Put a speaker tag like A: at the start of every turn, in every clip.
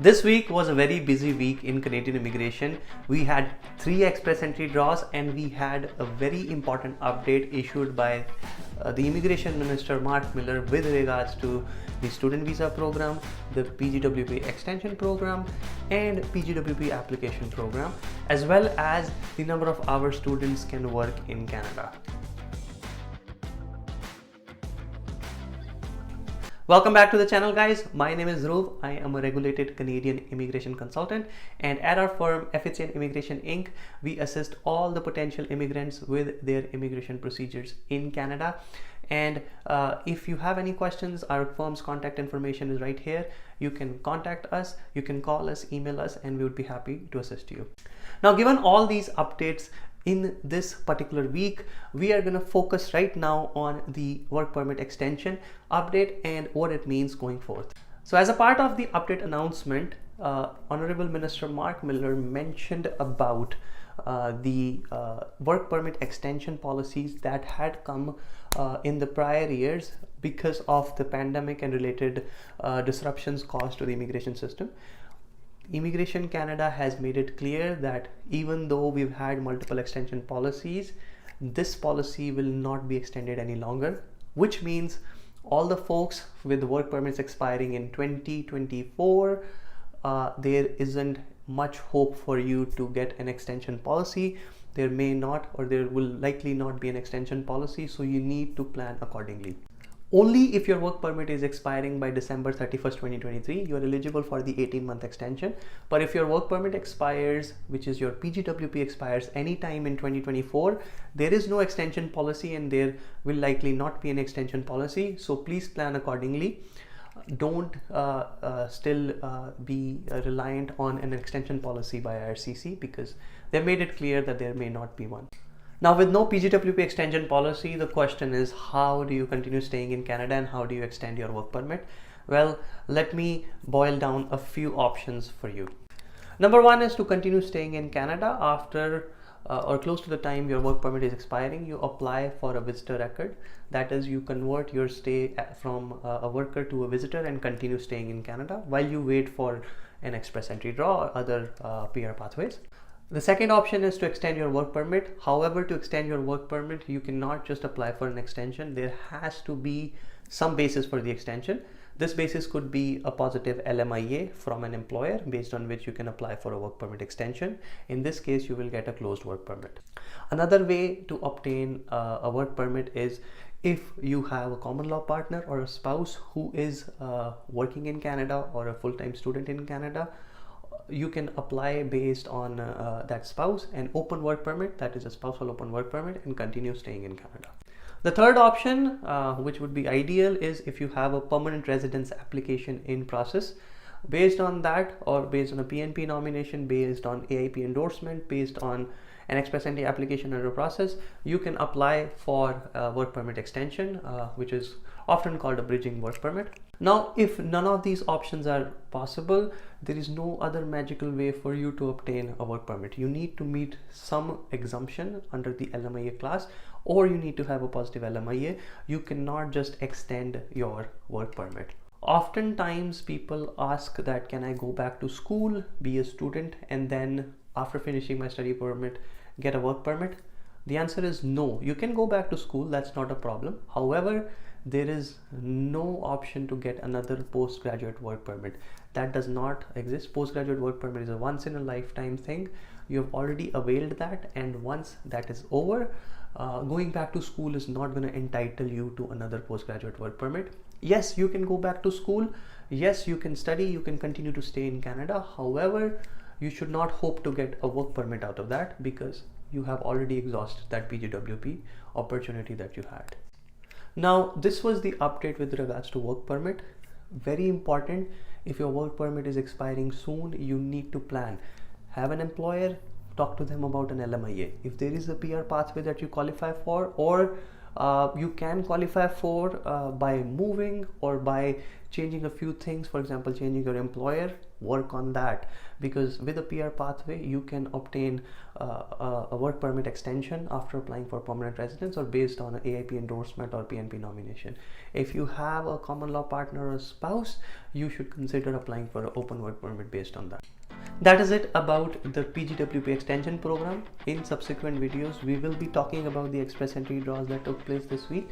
A: This week was a very busy week in Canadian immigration. We had 3 express entry draws and we had a very important update issued by the Immigration Minister Mark Miller with regards to the student visa program, the PGWP Extension program and PGWP application program, as well as the number of hours students can work in Canada. Welcome back to the channel, guys. My name is Dhruv. I am a regulated Canadian immigration consultant, and at our firm Effizient Inc, we assist all the potential immigrants with their immigration procedures in Canada. And if you have any questions, our firm's contact information is right here. You can contact us, you can call us, email us, and we would be happy to assist you. Now, given all these updates in this particular week, we are going to focus right now on the work permit extension update and what it means going forth. So as a part of the update announcement, Honorable Minister Mark Miller mentioned about the work permit extension policies that had come in the prior years because of the pandemic and related disruptions caused to the immigration system. Immigration Canada has made it clear that even though we've had multiple extension policies, this policy will not be extended any longer, which means all the folks with work permits expiring in 2024, there isn't much hope for you to get an extension policy. There may not, or there will likely not be an extension policy, so you need to plan accordingly. Only if your work permit is expiring by December 31st, 2023, you are eligible for the 18-month extension. But if your work permit expires, which is your PGWP expires anytime in 2024, there is no extension policy and there will likely not be an extension policy. So please plan accordingly. Don't be reliant on an extension policy by IRCC because they made it clear that there may not be one. Now, with no PGWP extension policy, the question is, how do you continue staying in Canada and how do you extend your work permit? Well, let me boil down a few options for you. Number one is to continue staying in Canada after or close to the time your work permit is expiring. You apply for a visitor record. That is, you convert your stay from a worker to a visitor and continue staying in Canada while you wait for an express entry draw or other PR pathways. The second option is to extend your work permit. However, to extend your work permit, you cannot just apply for an extension. There has to be some basis for the extension. This basis could be a positive LMIA from an employer based on which you can apply for a work permit extension. In this case, you will get a closed work permit. Another way to obtain a work permit is if you have a common law partner or a spouse who is working in Canada or a full-time student in Canada. You can apply based on that spouse an open work permit, that is a spousal open work permit, and continue staying in Canada. The third option, which would be ideal, is if you have a permanent residence application in process. Based on that, or based on a PNP nomination, based on AIP endorsement, based on an express entry application under process, you can apply for a work permit extension, which is often called a bridging work permit. Now, if none of these options are possible, there is no other magical way for you to obtain a work permit. You need to meet some exemption under the LMIA class, or you need to have a positive LMIA. You cannot just extend your work permit. Oftentimes people ask that, can I go back to school, be a student, and then after finishing my study permit, get a work permit? The answer is no. You can go back to school, that's not a problem. However, there is no option to get another postgraduate work permit. That does not exist. Postgraduate work permit is a once in a lifetime thing. You have already availed that, and once that is over, going back to school is not going to entitle you to another postgraduate work permit. Yes, you can go back to school. Yes, you can study. You can continue to stay in Canada. However, you should not hope to get a work permit out of that because you have already exhausted that PGWP opportunity that you had. Now, this was the update with regards to work permit. Very important, if your work permit is expiring soon, you need to plan. Have an employer, talk to them about an LMIA. If there is a PR pathway that you qualify for, or you can qualify for by moving or by changing a few things. For example, changing your employer. Work on that, because with a PR pathway you can obtain a work permit extension after applying for permanent residence or based on an AIP endorsement or PNP nomination. If you have a common law partner or spouse, you should consider applying for an open work permit based on that. That is it about the PGWP extension program. In subsequent videos we will be talking about the express entry draws that took place this week,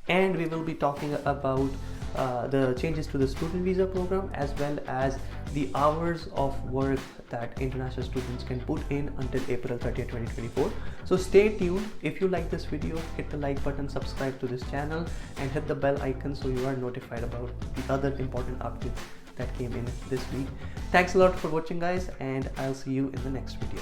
A: and we will be talking about the changes to the student visa program, as well as the hours of work that international students can put in until April 30th, 2024. So stay tuned. If you like this video, hit the like button, subscribe to this channel, and hit the bell icon so you are notified about the other important updates that came in this week. Thanks a lot for watching, guys, and I'll see you in the next video.